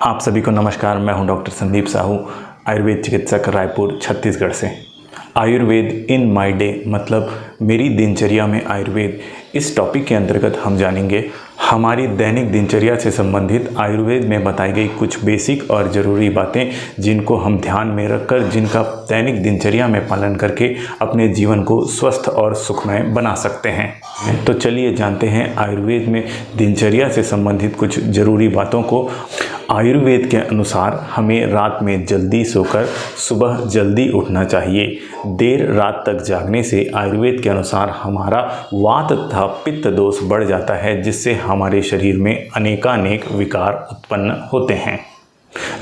आप सभी को नमस्कार। मैं हूं डॉक्टर संदीप साहू, आयुर्वेद चिकित्सक, रायपुर, छत्तीसगढ़ से। आयुर्वेद इन माय डे मतलब मेरी दिनचर्या में आयुर्वेद, इस टॉपिक के अंतर्गत हम जानेंगे हमारी दैनिक दिनचर्या से संबंधित आयुर्वेद में बताई गई कुछ बेसिक और ज़रूरी बातें, जिनको हम ध्यान में रखकर, जिनका दैनिक दिनचर्या में पालन करके अपने जीवन को स्वस्थ और सुखमय बना सकते हैं। तो चलिए जानते हैं आयुर्वेद में दिनचर्या से संबंधित कुछ ज़रूरी बातों को। आयुर्वेद के अनुसार हमें रात में जल्दी सोकर सुबह जल्दी उठना चाहिए। देर रात तक जागने से आयुर्वेद के अनुसार हमारा वात तथा पित्त दोष बढ़ जाता है, जिससे हमारे शरीर में अनेकानेक विकार उत्पन्न होते हैं।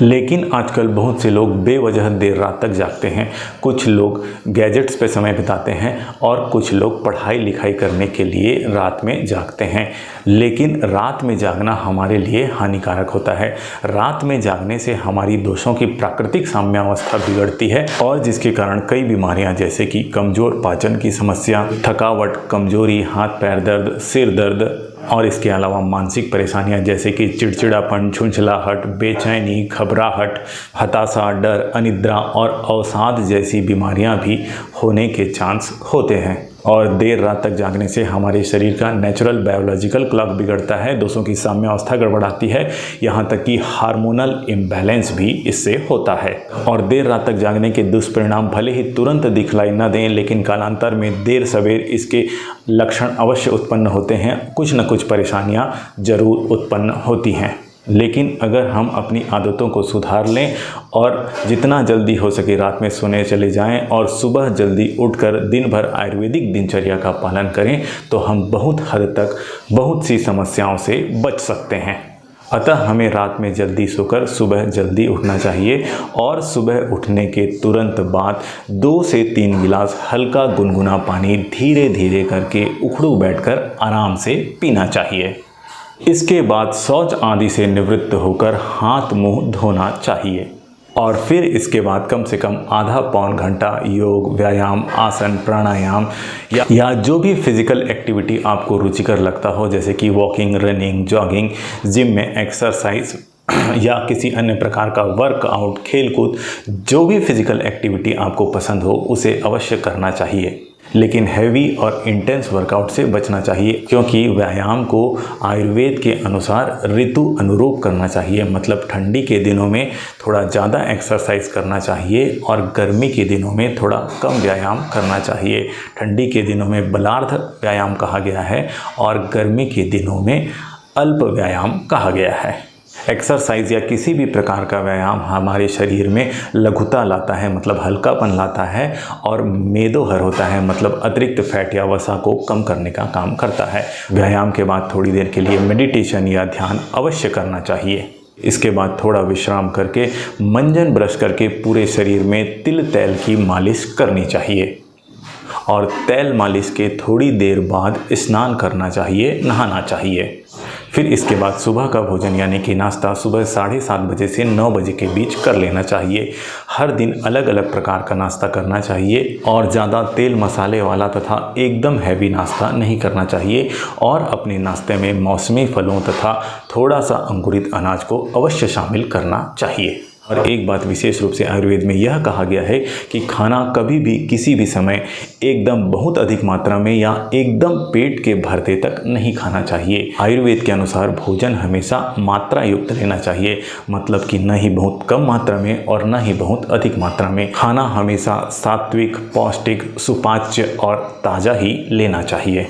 लेकिन आजकल बहुत से लोग बेवजह देर रात तक जागते हैं। कुछ लोग गैजेट्स पे समय बिताते हैं और कुछ लोग पढ़ाई लिखाई करने के लिए रात में जागते हैं। लेकिन रात में जागना हमारे लिए हानिकारक होता है। रात में जागने से हमारी दोषों की प्राकृतिक साम्यावस्था बिगड़ती है और जिसके कारण कई बीमारियां जैसे कि कमज़ोर पाचन की समस्या, थकावट, कमजोरी, हाथ पैर दर्द, सिर दर्द और इसके अलावा मानसिक परेशानियां जैसे कि चिड़चिड़ापन, झुंझलाहट, बेचैनी, घबराहट, हताशा, डर, अनिद्रा और अवसाद जैसी बीमारियां भी होने के चांस होते हैं। और देर रात तक जागने से हमारे शरीर का नेचुरल बायोलॉजिकल क्लॉक बिगड़ता है, दोषों की साम्यावस्था गड़बड़ाती है, यहाँ तक कि हार्मोनल इम्बैलेंस भी इससे होता है। और देर रात तक जागने के दुष्परिणाम भले ही तुरंत दिखलाई न दें, लेकिन कालांतर में देर सवेर इसके लक्षण अवश्य उत्पन्न होते हैं। कुछ न कुछ परेशानियाँ जरूर उत्पन्न होती हैं। लेकिन अगर हम अपनी आदतों को सुधार लें और जितना जल्दी हो सके रात में सोने चले जाएं और सुबह जल्दी उठकर दिन भर आयुर्वेदिक दिनचर्या का पालन करें, तो हम बहुत हद तक बहुत सी समस्याओं से बच सकते हैं। अतः हमें रात में जल्दी सोकर सुबह जल्दी उठना चाहिए और सुबह उठने के तुरंत बाद 2 से 3 गिलास हल्का गुनगुना पानी धीरे धीरे करके उखड़ू बैठकर आराम से पीना चाहिए। इसके बाद शौच आदि से निवृत्त होकर हाथ मुंह धोना चाहिए और फिर इसके बाद कम से कम आधा पौन घंटा योग, व्यायाम, आसन, प्राणायाम या जो भी फिजिकल एक्टिविटी आपको रुचिकर लगता हो, जैसे कि वॉकिंग, रनिंग, जॉगिंग, जिम में एक्सरसाइज या किसी अन्य प्रकार का वर्कआउट, खेलकूद, जो भी फिजिकल एक्टिविटी आपको पसंद हो उसे अवश्य करना चाहिए। लेकिन हैवी और इंटेंस वर्कआउट से बचना चाहिए, क्योंकि व्यायाम को आयुर्वेद के अनुसार ऋतु अनुरूप करना चाहिए। मतलब ठंडी के दिनों में थोड़ा ज़्यादा एक्सरसाइज करना चाहिए और गर्मी के दिनों में थोड़ा कम व्यायाम करना चाहिए। ठंडी के दिनों में बलार्ध व्यायाम कहा गया है और गर्मी के दिनों में अल्प व्यायाम कहा गया है। एक्सरसाइज या किसी भी प्रकार का व्यायाम हमारे शरीर में लघुता लाता है, मतलब हल्कापन लाता है, और मेदोहर होता है, मतलब अतिरिक्त फैट या वसा को कम करने का काम करता है। व्यायाम के बाद थोड़ी देर के लिए मेडिटेशन या ध्यान अवश्य करना चाहिए। इसके बाद थोड़ा विश्राम करके मंजन ब्रश करके पूरे शरीर में तिल तेल की मालिश करनी चाहिए और तेल मालिश के थोड़ी देर बाद स्नान करना चाहिए, नहाना चाहिए। फिर इसके बाद सुबह का भोजन यानी कि नाश्ता सुबह 7:30 बजे से 9 बजे के बीच कर लेना चाहिए। हर दिन अलग अलग प्रकार का नाश्ता करना चाहिए और ज़्यादा तेल मसाले वाला तथा एकदम हैवी नाश्ता नहीं करना चाहिए। और अपने नाश्ते में मौसमी फलों तथा थोड़ा सा अंकुरित अनाज को अवश्य शामिल करना चाहिए। और एक बात विशेष रूप से आयुर्वेद में यह कहा गया है कि खाना कभी भी किसी भी समय एकदम बहुत अधिक मात्रा में या एकदम पेट के भरते तक नहीं खाना चाहिए। आयुर्वेद के अनुसार भोजन हमेशा मात्रा युक्त लेना चाहिए, मतलब कि न ही बहुत कम मात्रा में और न ही बहुत अधिक मात्रा में। खाना हमेशा सात्विक, पौष्टिक, सुपाच्य और ताज़ा ही लेना चाहिए।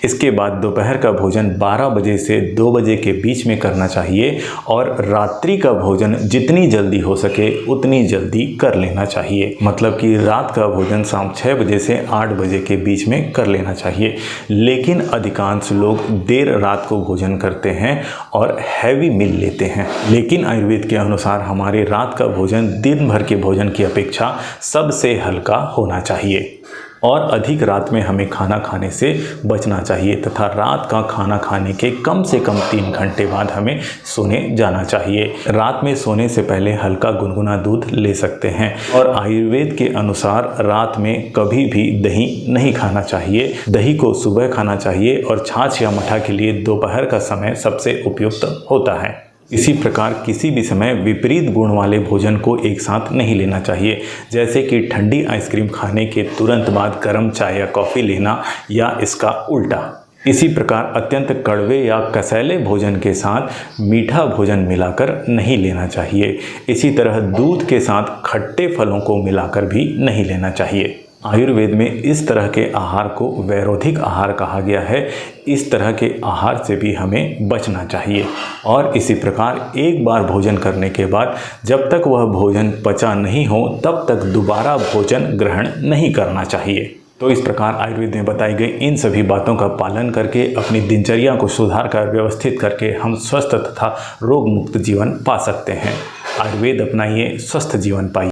इसके बाद दोपहर का भोजन 12 बजे से 2 बजे के बीच में करना चाहिए और रात्रि का भोजन जितनी जल्दी हो सके उतनी जल्दी कर लेना चाहिए। मतलब कि रात का भोजन शाम 6 बजे से 8 बजे के बीच में कर लेना चाहिए। लेकिन अधिकांश लोग देर रात को भोजन करते हैं और हैवी मील लेते हैं। लेकिन आयुर्वेद के अनुसार हमारे रात का भोजन दिन भर के भोजन की अपेक्षा सबसे हल्का होना चाहिए और अधिक रात में हमें खाना खाने से बचना चाहिए तथा रात का खाना खाने के कम से कम 3 घंटे बाद हमें सोने जाना चाहिए। रात में सोने से पहले हल्का गुनगुना दूध ले सकते हैं और आयुर्वेद के अनुसार रात में कभी भी दही नहीं खाना चाहिए। दही को सुबह खाना चाहिए और छाछ या मठा के लिए दोपहर का समय सबसे उपयुक्त होता है। इसी प्रकार किसी भी समय विपरीत गुण वाले भोजन को एक साथ नहीं लेना चाहिए, जैसे कि ठंडी आइसक्रीम खाने के तुरंत बाद गर्म चाय या कॉफ़ी लेना या इसका उल्टा। इसी प्रकार अत्यंत कड़वे या कसैले भोजन के साथ मीठा भोजन मिलाकर नहीं लेना चाहिए। इसी तरह दूध के साथ खट्टे फलों को मिलाकर भी नहीं लेना चाहिए। आयुर्वेद में इस तरह के आहार को वैरोधिक आहार कहा गया है। इस तरह के आहार से भी हमें बचना चाहिए। और इसी प्रकार एक बार भोजन करने के बाद जब तक वह भोजन पचा नहीं हो तब तक दोबारा भोजन ग्रहण नहीं करना चाहिए। तो इस प्रकार आयुर्वेद में बताई गई इन सभी बातों का पालन करके अपनी दिनचर्या को सुधार कर व्यवस्थित करके हम स्वस्थ तथा रोग मुक्त जीवन पा सकते हैं। आयुर्वेद अपनाइए, स्वस्थ जीवन पाइए।